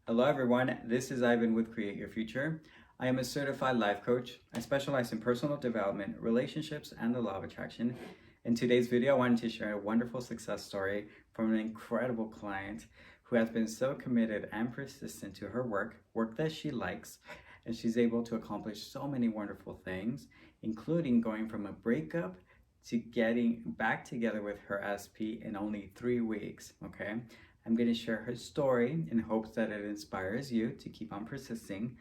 Hello, everyone. This is Ivan with Create Your Future. I am a certified life coach. I specialize in personal development, relationships, and the law of attraction. In today's video, I wanted to share a wonderful success story from an incredible client who has been so committed and persistent to her work that she likes, and she's able to accomplish so many wonderful things, including going from a breakup to getting back together with her SP in only 3 weeks. Okay. I'm going to share her story in hopes that it inspires you to keep on persisting.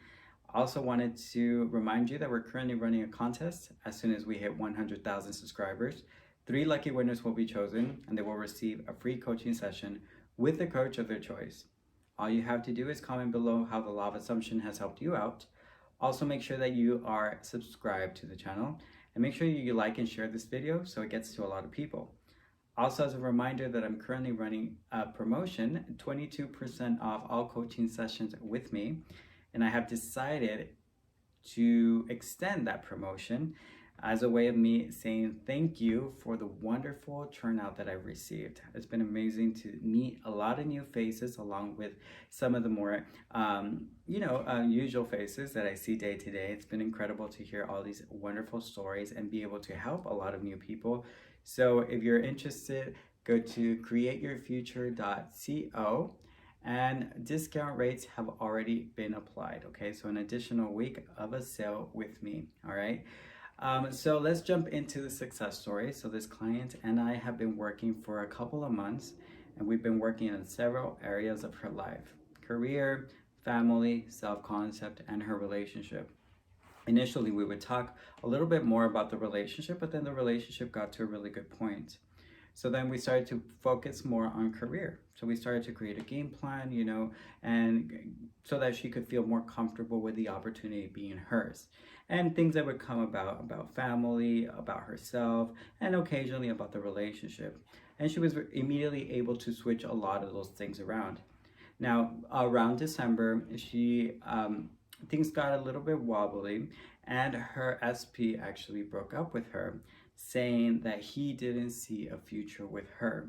I also wanted to remind you that we're currently running a contest. As soon as we hit 100,000 subscribers, 3 lucky winners will be chosen and they will receive a free coaching session with the coach of their choice. All you have to do is comment below how the law of assumption has helped you out. Also, make sure that you are subscribed to the channel and make sure you like and share this video so it gets to a lot of people. Also, as a reminder that I'm currently running a promotion, 22% off all coaching sessions with me. And I have decided to extend that promotion as a way of me saying thank you for the wonderful turnout that I've received. It's been amazing to meet a lot of new faces along with some of the more, usual faces that I see day to day. It's been incredible to hear all these wonderful stories and be able to help a lot of new people. So if you're interested, go to createyourfuture.co and discount rates have already been applied. Okay, so an additional week of a sale with me. All right. So let's jump into the success story. So this client and I have been working for a couple of months and we've been working on several areas of her life: career, family, self-concept, and her relationship. Initially, we would talk a little bit more about the relationship, but then the relationship got to a really good point. So then we started to focus more on career. So we started to create a game plan, and so that she could feel more comfortable with the opportunity being hers. And things that would come about family, about herself, and occasionally about the relationship. And she was immediately able to switch a lot of those things around. Now, around December, things got a little bit wobbly, and her SP actually broke up with her, saying that he didn't see a future with her.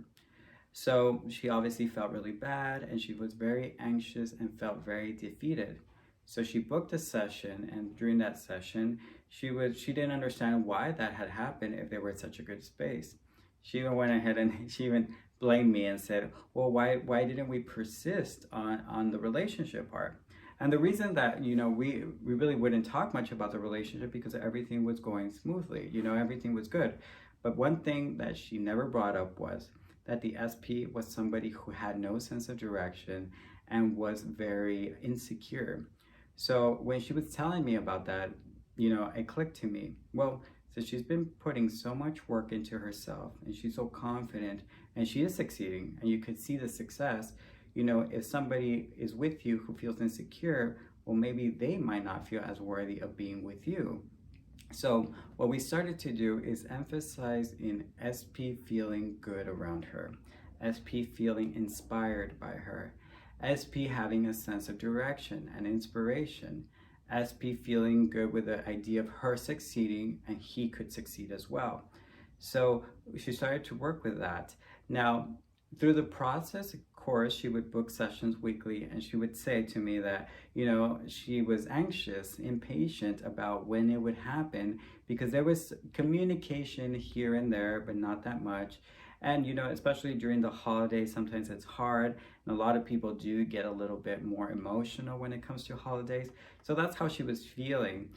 So she obviously felt really bad and she was very anxious and felt very defeated. So she booked a session, and during that session, she didn't understand why that had happened if they were in such a good space. She even went ahead and she even blamed me and said, well, why didn't we persist on the relationship part? And the reason that, we really wouldn't talk much about the relationship because everything was going smoothly, everything was good. But one thing that she never brought up was that the SP was somebody who had no sense of direction and was very insecure. So when she was telling me about that, it clicked to me. Well, so she's been putting so much work into herself and she's so confident and she is succeeding and you could see the success. If somebody is with you who feels insecure, well, maybe they might not feel as worthy of being with you. So what we started to do is emphasize in SP feeling good around her, SP feeling inspired by her, SP having a sense of direction and inspiration, SP feeling good with the idea of her succeeding and he could succeed as well. So she started to work with that. Now, through the process, of course, she would book sessions weekly and she would say to me that, she was anxious, impatient about when it would happen because there was communication here and there, but not that much. And, especially during the holidays, sometimes it's hard. And a lot of people do get a little bit more emotional when it comes to holidays. So that's how she was feeling,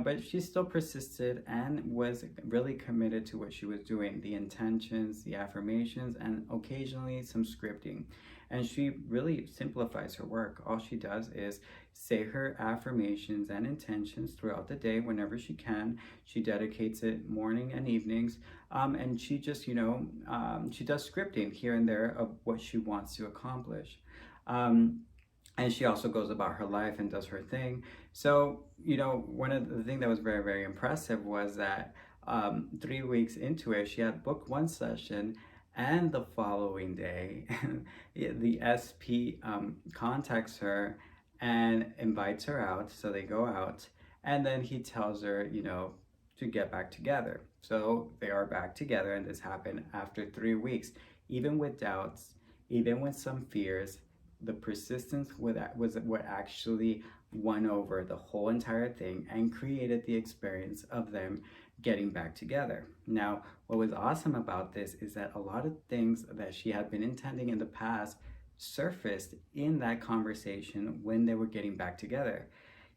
but she still persisted and was really committed to what she was doing, the intentions, the affirmations, and occasionally some scripting. And she really simplifies her work. All she does is say her affirmations and intentions throughout the day whenever she can. She dedicates it morning and evenings. And she just, she does scripting here and there of what she wants to accomplish. And she also goes about her life and does her thing. So, one of the things that was very, very impressive was that 3 weeks into it, she had booked one session, and the following day, the SP contacts her and invites her out. So they go out, and then he tells her, to get back together. So they are back together, and this happened after 3 weeks, even with doubts, even with some fears. the persistence was what actually won over the whole entire thing and created the experience of them getting back together. Now, what was awesome about this is that a lot of things that she had been intending in the past surfaced in that conversation when they were getting back together.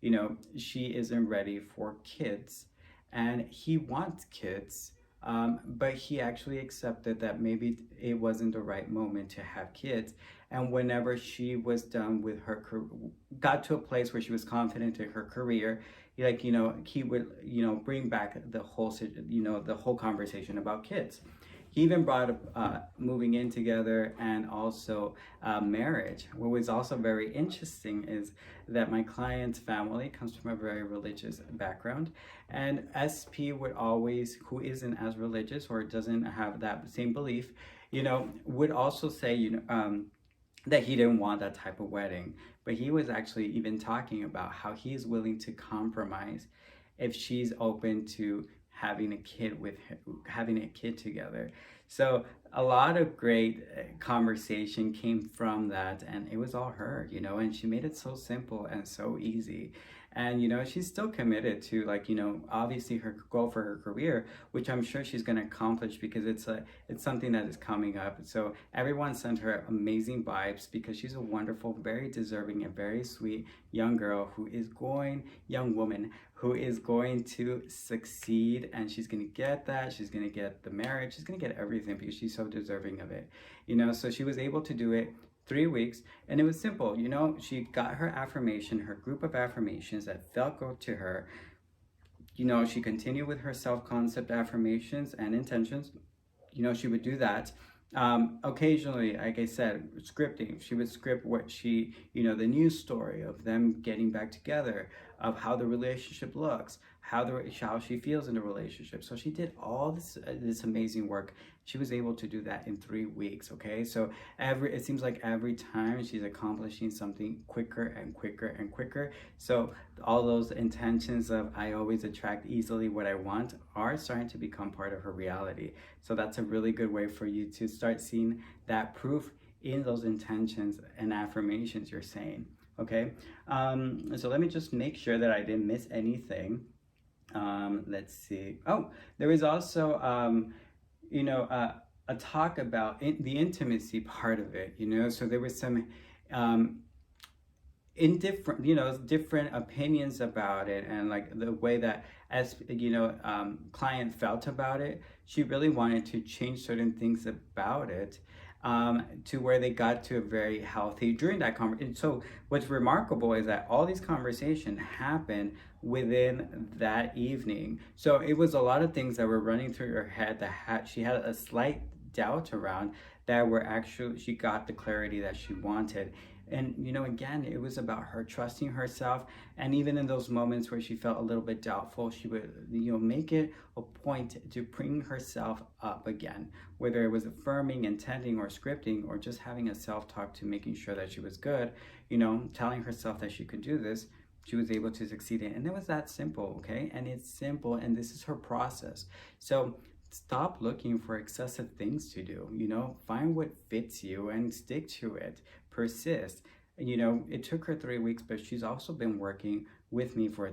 You know, she isn't ready for kids and he wants kids, but he actually accepted that maybe it wasn't the right moment to have kids. And whenever she was done with her, got to a place where she was confident in her career, like, you know, he would, you know, bring back the whole, you know, the whole conversation about kids. He even brought up moving in together and also marriage. What was also very interesting is that my client's family comes from a very religious background, and SP would always, who isn't as religious or doesn't have that same belief, you know, would also say, you know, that he didn't want that type of wedding. But he was actually even talking about how he's willing to compromise if she's open to having a kid with him, having a kid together. So a lot of great conversation came from that, and it was all her, you know, and she made it so simple and so easy. And you know, she's still committed to, like, you know, obviously her goal for her career, which I'm sure she's going to accomplish because it's something that is coming up. So everyone sent her amazing vibes because she's a wonderful, very deserving and very sweet young girl young woman who is going to succeed, and she's going to get that. She's going to get the marriage. She's going to get everything because she's so deserving of it. You know, so she was able to do it 3 weeks, and it was simple. You know, she got her affirmation, her group of affirmations that felt good to her. You know, she continued with her self-concept affirmations and intentions. You know, she would do that. Occasionally, like I said, scripting. She would script what she, you know, the news story of them getting back together, of how the relationship looks, how she feels in the relationship. So she did all this amazing work. She was able to do that in 3 weeks. Okay, so it seems like every time she's accomplishing something quicker and quicker and quicker. So all those intentions of I always attract easily what I want are starting to become part of her reality. So that's a really good way for you to start seeing that proof in those intentions and affirmations you're saying. Okay, so let me just make sure that I didn't miss anything. Let's see. Oh, there was also, you know, a talk about the intimacy part of it, you know, so there was some indifferent, you know, different opinions about it, and like the way that, as you know, client felt about it. She really wanted to change certain things about it, to where they got to a very healthy during that conversation. So what's remarkable is that all these conversations happened within that evening. So it was a lot of things that were running through her head that she had a slight doubt around, that were actually, she got the clarity that she wanted. And you know, again, it was about her trusting herself. And even in those moments where she felt a little bit doubtful, she would, you know, make it a point to bring herself up again, whether it was affirming, intending, or scripting, or just having a self-talk to making sure that she was good, you know, telling herself that she could do this. She was able to succeed in it. And it was that simple. Okay, and it's simple, and this is her process. So stop looking for excessive things to do. You know, find what fits you and stick to it. Persist. You know, it took her 3 weeks, but she's also been working with me for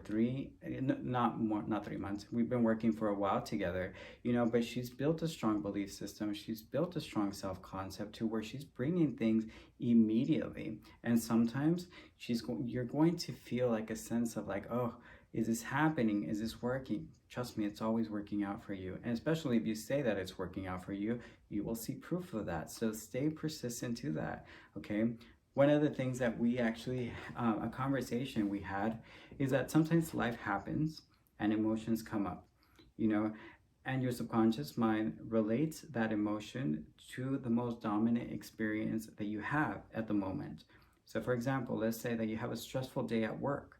not 3 months. We've been working for a while together, you know, but she's built a strong belief system. She's built a strong self-concept to where she's bringing things immediately. And sometimes you're going to feel like a sense of like, oh, is this happening? Is this working? Trust me, it's always working out for you. And especially if you say that it's working out for you, you will see proof of that. So stay persistent to that, okay? One of the things that we actually, a conversation we had, is that sometimes life happens and emotions come up, you know, and your subconscious mind relates that emotion to the most dominant experience that you have at the moment. So for example, let's say that you have a stressful day at work,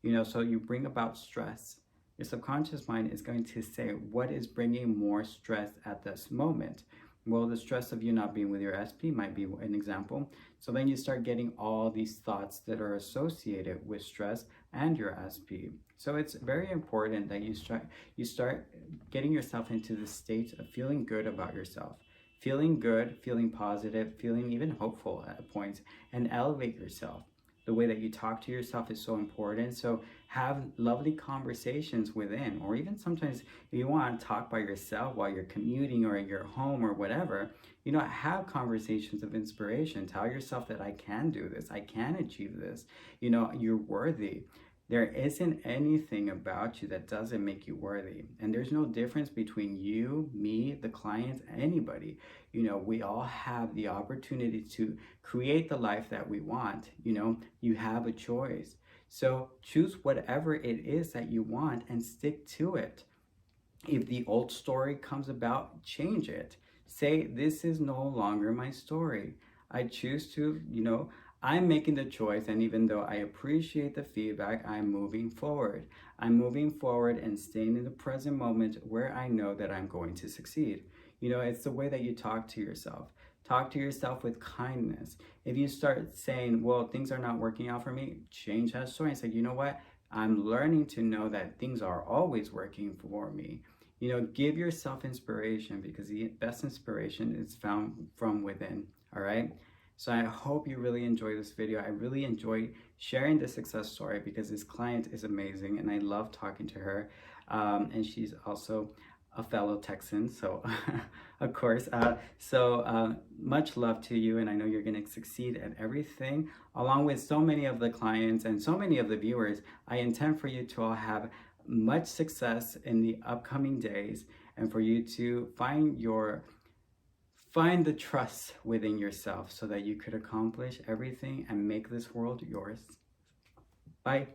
you know, so you bring about stress. Your subconscious mind is going to say, what is bringing more stress at this moment? Well, the stress of you not being with your SP might be an example. So then you start getting all these thoughts that are associated with stress and your SP. So it's very important that you start getting yourself into the state of feeling good about yourself, feeling good, feeling positive, feeling even hopeful at points, and elevate yourself. The way that you talk to yourself is so important. So have lovely conversations within, or even sometimes if you want to talk by yourself while you're commuting or in your home or whatever, have conversations of inspiration. Tell yourself that I can do this, I can achieve this, you're worthy. There isn't anything about you that doesn't make you worthy. And there's no difference between you, me, the client, anybody. We all have the opportunity to create the life that we want. You have a choice. So choose whatever it is that you want and stick to it. If the old story comes about, change it. Say, this is no longer my story. I choose to, I'm making the choice, and even though I appreciate the feedback, I'm moving forward. I'm moving forward and staying in the present moment where I know that I'm going to succeed. It's the way that you talk to yourself. Talk to yourself with kindness. If you start saying, well, things are not working out for me, change that story and say, you know what? I'm learning to know that things are always working for me. Give yourself inspiration, because the best inspiration is found from within, all right? So I hope you really enjoy this video. I really enjoy sharing the success story because this client is amazing and I love talking to her. And she's also a fellow Texan, so of course. Much love to you, and I know you're going to succeed at everything. Along with so many of the clients and so many of the viewers, I intend for you to all have much success in the upcoming days, and for you to find the trust within yourself so that you could accomplish everything and make this world yours. Bye.